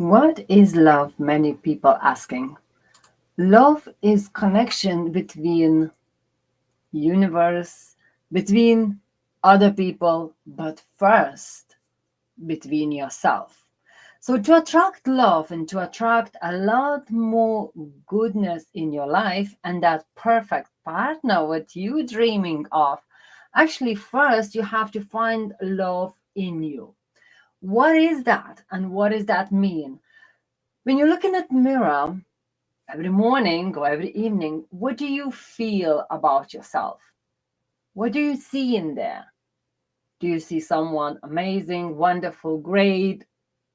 What is love? Many people asking. Love is connection between universe, between other people, but first between yourself. So to attract love and to attract a lot more goodness in your life and that perfect partner what you dreaming of, actually first you have to find love in you. What is that and what does that mean? When you're looking at mirror every morning or every evening, what do you feel about yourself? What do you see in there? Do you see someone amazing, wonderful, great,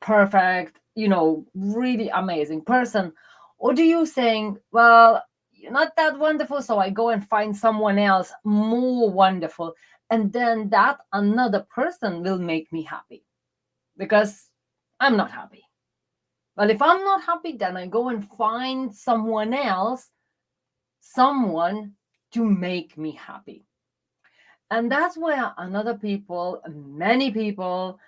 perfect, really amazing person? Or do you think, well, you're not that wonderful, so I go and find someone else more wonderful, and then that another person will make me happy because I'm not happy. Well, if I'm not happy, then I go and find someone else, someone to make me happy. And that's where many people,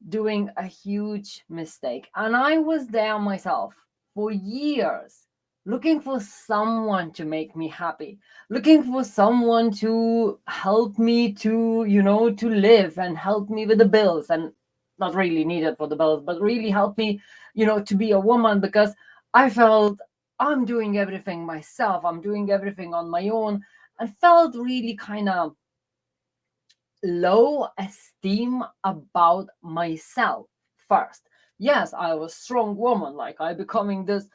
doing a huge mistake. And I was there myself for years, looking for someone to make me happy, looking for someone to help me to live and help me with the bills, and not really needed for the bills, but really help me, to be a woman, because I felt I'm doing everything myself. I'm doing everything on my own, and felt really kind of low esteem about myself first. Yes, I was strong woman, like I becoming this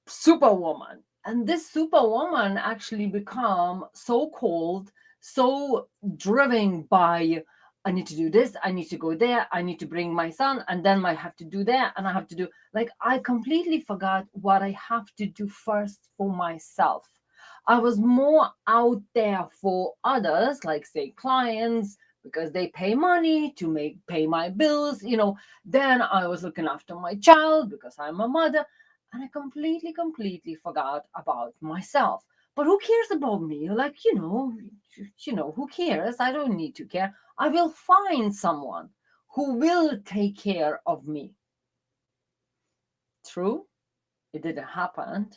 superwoman. And this superwoman actually become so cold, so driven by I need to do this, I need to go there, I need to bring my son, and then I have to do that, and I have to do like I completely forgot what I have to do first for myself. I was more out there for others, like say clients, because they pay money to pay my bills. Then I was looking after my child because I'm a mother, and I completely forgot about myself. But who cares about me? Like, who cares? I don't need to care. I will find someone who will take care of me. True, it didn't happen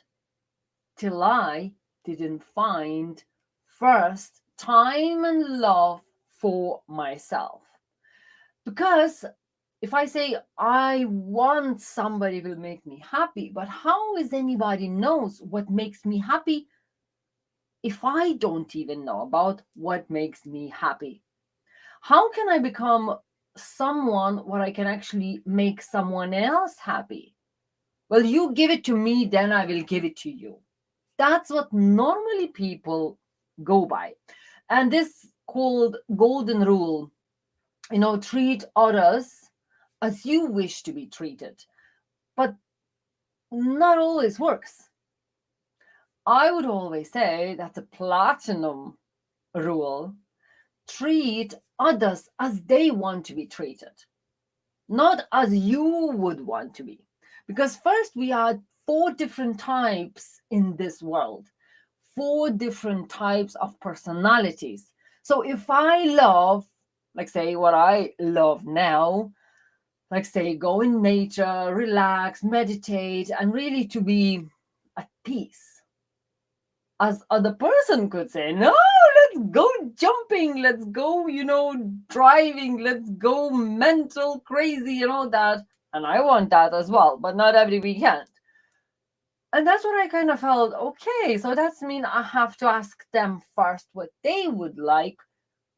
till I didn't find first time and love for myself. Because if I say I want somebody will make me happy, but how is anybody knows what makes me happy if I don't even know about what makes me happy? How can I become someone where I can actually make someone else happy? Well, you give it to me, then I will give it to you. That's what normally people go by. And this called golden rule, treat others as you wish to be treated. But not always works. I would always say that's a platinum rule. Treat others as they want to be treated, not as you would want to be. Because first, we are four different types in this world, four different types of personalities. So if I love, like, say, what I love now, like, say, go in nature, relax, meditate, and really to be at peace, as other person could say, no, let's go jumping, let's go, driving, let's go mental crazy and all that. And I want that as well, but not every weekend. And that's what I kind of felt. Okay, so that's mean I have to ask them first what they would like.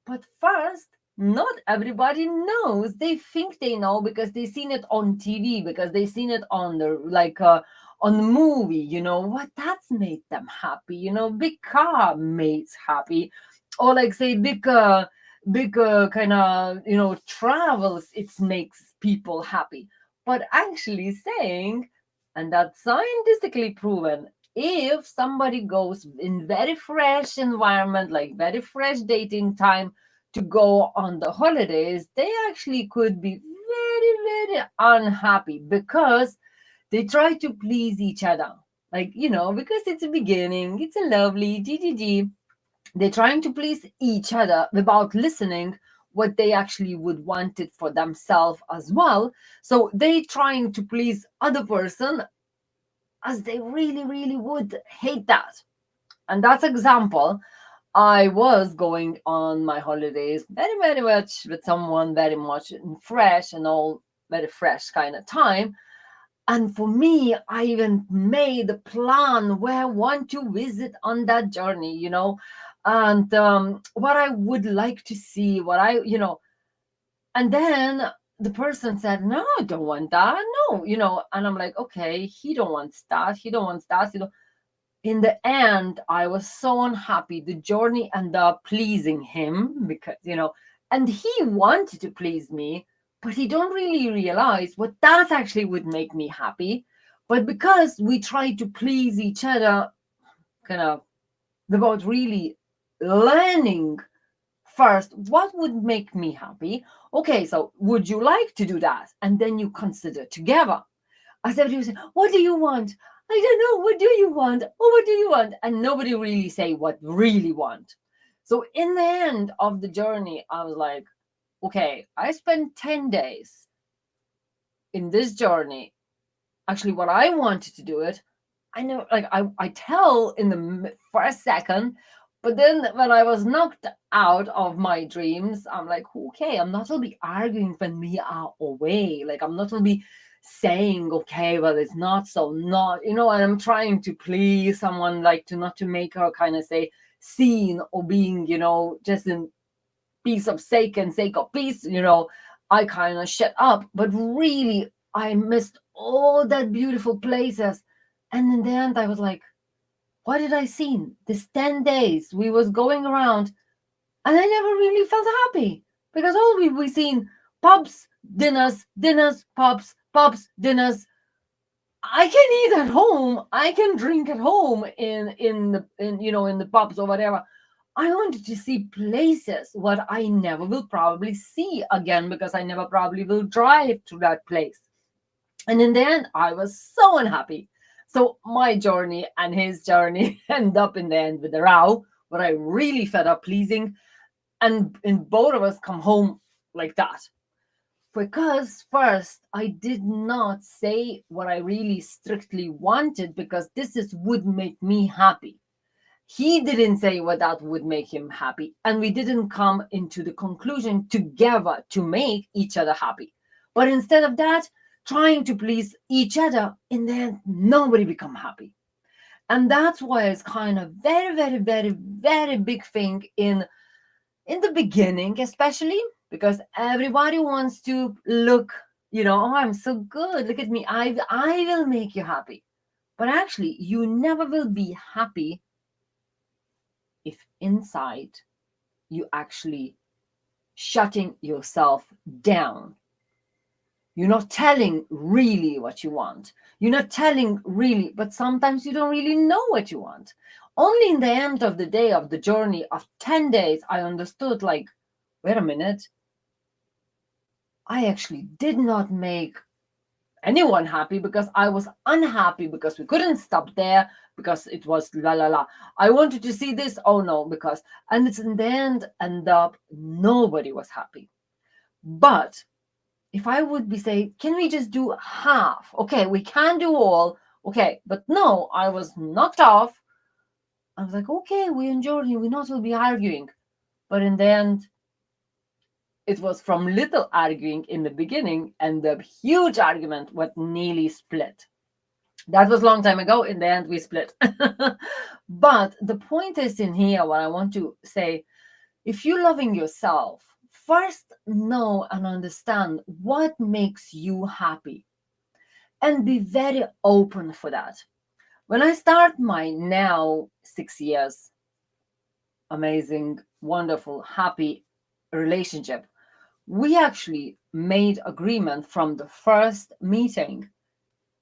But first, not everybody knows. They think they know because they seen it on TV, because they seen it on on the movie. What that's made them happy. Big car makes happy, or like say big kind of travels. It makes people happy. But actually saying, and that's scientifically proven, if somebody goes in very fresh environment, like very fresh dating time, to go on the holidays, they actually could be very unhappy because they try to please each other, like because it's a beginning, it's a lovely gdd, they're trying to please each other without listening what they actually would want it for themselves as well. So they trying to please other person, as they really, really would hate that. And that's example. I was going on my holidays very, very much with someone very much fresh and all very fresh kind of time. And for me, I even made a plan where I want to visit on that journey, and what I would like to see, and then the person said, no, I don't want that. No, and I'm like, okay, he don't want that. He don't want that. In the end, I was so unhappy. The journey ended up pleasing him because, and he wanted to please me, but he don't really realize what that actually would make me happy. But because we try to please each other, kind of without really learning first what would make me happy. Okay, so would you like to do that? And then you consider together. As everybody say, what do you want? I don't know. What do you want? Oh, what do you want? And nobody really say what really want. So in the end of the journey, I was like, okay, I spent 10 days in this journey. Actually, what I wanted to do it, I know, like I tell in the first second, but then when I was knocked out of my dreams, I'm like, okay, I'm not going to be arguing when we are away. Like, I'm not going to be saying, okay, well, it's not so not, and I'm trying to please someone, like to not to make her kind of say seen or being, just in piece of sake and sake of peace, I kind of shut up. But really, I missed all that beautiful places. And in the end, I was like, what did I see? This 10 days we was going around, and I never really felt happy because all we seen pubs, dinners, pubs, dinners. I can eat at home. I can drink at home in the pubs or whatever. I wanted to see places what I never will probably see again because I never probably will drive to that place. And in the end, I was so unhappy. So my journey and his journey end up in the end with a row, but I really fed up pleasing. And both of us come home like that. Because first, I did not say what I really strictly wanted because this is would make me happy. He didn't say what that would make him happy. And we didn't come into the conclusion together to make each other happy. But instead of that, trying to please each other, in the end, nobody become happy. And that's why it's kind of very, very, very, very big thing in the beginning, especially because everybody wants to look, oh, I'm so good. Look at me. I will make you happy. But actually, you never will be happy if inside you actually shutting yourself down. You're not telling really what you want. You're not telling really, but sometimes you don't really know what you want. Only in the end of the day of the journey of 10 days, I understood, like, wait a minute, I actually did not make anyone happy because I was unhappy because we couldn't stop there because it was la la la. I wanted to see this. Oh no, because, and it's in the end up nobody was happy. But if I would be say, can we just do half? Okay, we can do all. Okay, but no, I was knocked off. I was like, okay, we enjoyed it. We not will be arguing. But in the end, it was from little arguing in the beginning and the huge argument what nearly split. That was a long time ago. In the end, we split. But the point is in here, what I want to say, if you're loving yourself, first know and understand what makes you happy and be very open for that. When I start my now 6 years, amazing, wonderful, happy relationship, we actually made agreement from the first meeting.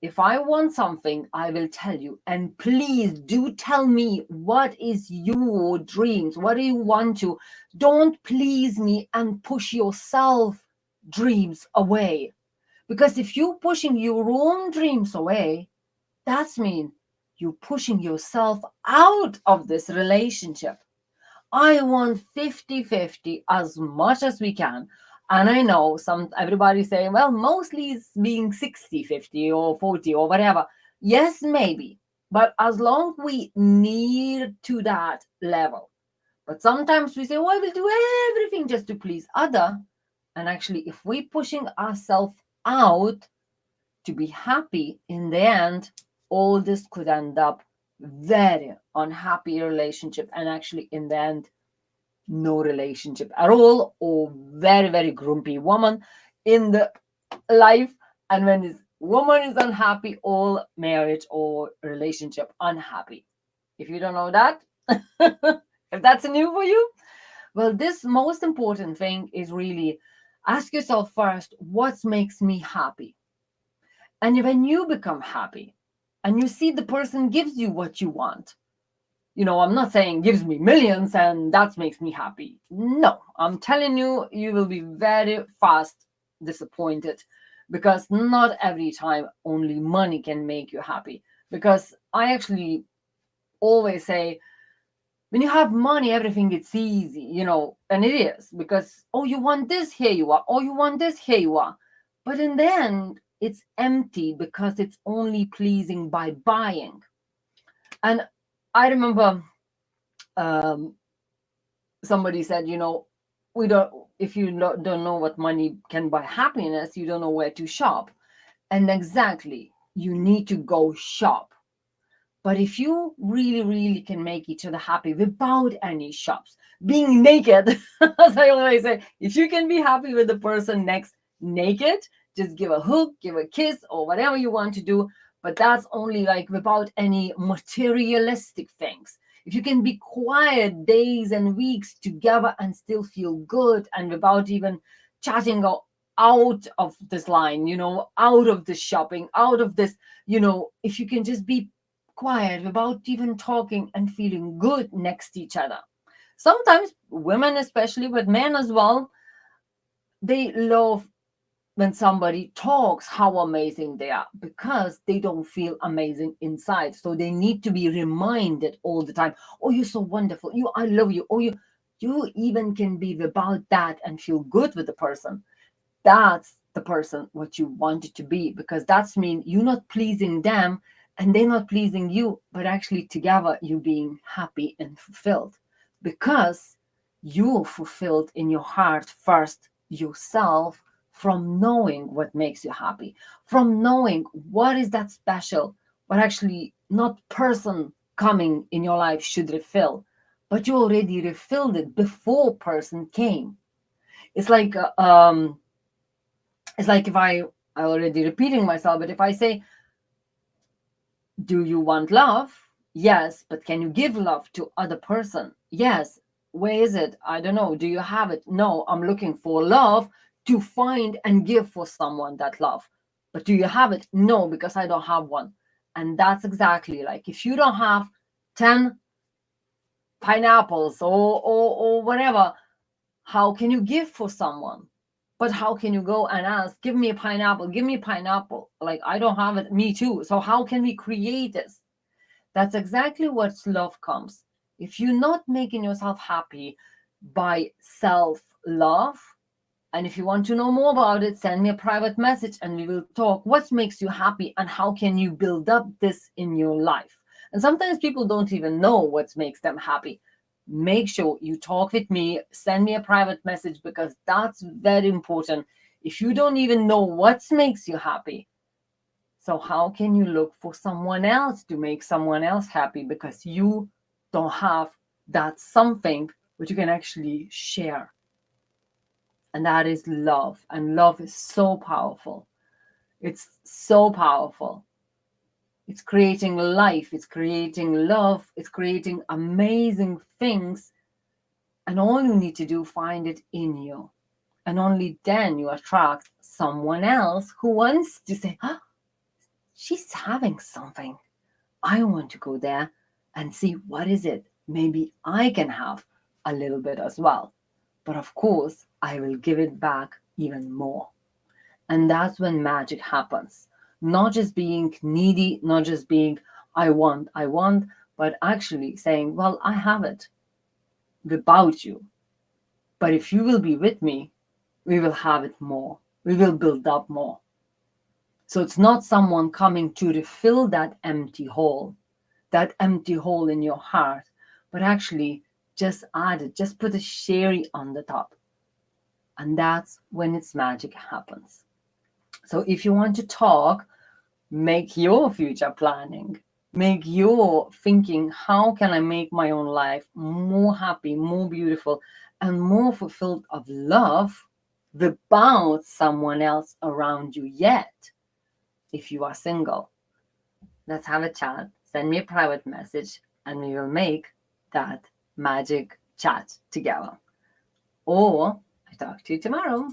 If I want something, I will tell you. And please do tell me what is your dreams. What do you want to? Don't please me and push yourself dreams away. Because if you're pushing your own dreams away, that's mean you're pushing yourself out of this relationship. I want 50-50 as much as we can. And I know everybody's saying, well, mostly it's being 60-50 or 40 or whatever. Yes, maybe. But as long we need to that level. But sometimes we say, well, I will do everything just to please other. And actually, if we're pushing ourselves out to be happy, in the end, all this could end up very unhappy relationship, and actually in the end, no relationship at all, or very, very grumpy woman in the life. And when this woman is unhappy, all marriage or relationship unhappy. If you don't know that, if that's new for you, well, this most important thing is really ask yourself first, what makes me happy? And when you become happy and you see the person gives you what you want, I'm not saying gives me millions and that makes me happy. No, I'm telling you, you will be very fast disappointed, because not every time only money can make you happy. Because I actually always say, when you have money, everything gets easy, and it is, because, oh, you want this, here you are. Oh, you want this, here you are. But in the end, it's empty because it's only pleasing by buying. And I remember somebody said, we don't, if you don't know what money can buy happiness, you don't know where to shop. And exactly, you need to go shop. But if you really, really can make each other happy without any shops, being naked, as I always say, if you can be happy with the person next naked, just give a hug, give a kiss, or whatever you want to do. But that's only like without any materialistic things. If you can be quiet days and weeks together and still feel good, and without even chatting out of this line, out of this shopping, out of this, if you can just be quiet without even talking and feeling good next to each other. Sometimes women, especially, but men as well, they love when somebody talks how amazing they are, because they don't feel amazing inside. So they need to be reminded all the time, oh, you're so wonderful, I love you. Oh, you even can be about that and feel good with the person. That's the person what you want it to be, because that's mean you're not pleasing them and they're not pleasing you, but actually together you being happy and fulfilled, because you're fulfilled in your heart first yourself, from knowing what makes you happy, from knowing what is that special, what actually not person coming in your life should refill, but you already refilled it before person came. It's like if I already repeating myself, but if I say, do you want love? Yes, but can you give love to other person? Yes. Where is it? I don't know. Do you have it? No, I'm looking for love to find and give for someone that love. But do you have it? No, because I don't have one. And that's exactly like, if you don't have 10 pineapples or whatever, how can you give for someone? But how can you go and ask, give me a pineapple, give me a pineapple? Like, I don't have it, me too. So how can we create this? That's exactly what love comes. If you're not making yourself happy by self-love, and if you want to know more about it, send me a private message and we will talk what makes you happy and how can you build up this in your life. And sometimes people don't even know what makes them happy. Make sure you talk with me, send me a private message, because that's very important. If you don't even know what makes you happy, so how can you look for someone else to make someone else happy, because you don't have that something which you can actually share? And that is love. And love is so powerful. It's so powerful. It's creating life, it's creating love, it's creating amazing things. And all you need to do, find it in you. And only then you attract someone else who wants to say, oh, she's having something. I want to go there and see what is it. Maybe I can have a little bit as well. But of course, I will give it back even more. And that's when magic happens. Not just being needy, not just being, I want, but actually saying, well, I have it. without you. But if you will be with me, we will have it more. We will build up more. So it's not someone coming to refill that empty hole in your heart, but actually just add it, just put a cherry on the top. And that's when its magic happens. So if you want to talk, make your future planning, make your thinking, how can I make my own life more happy, more beautiful, and more fulfilled of love without someone else around you yet. If you are single, let's have a chat, send me a private message, and we will make that magic chat together. Or I talk to you tomorrow.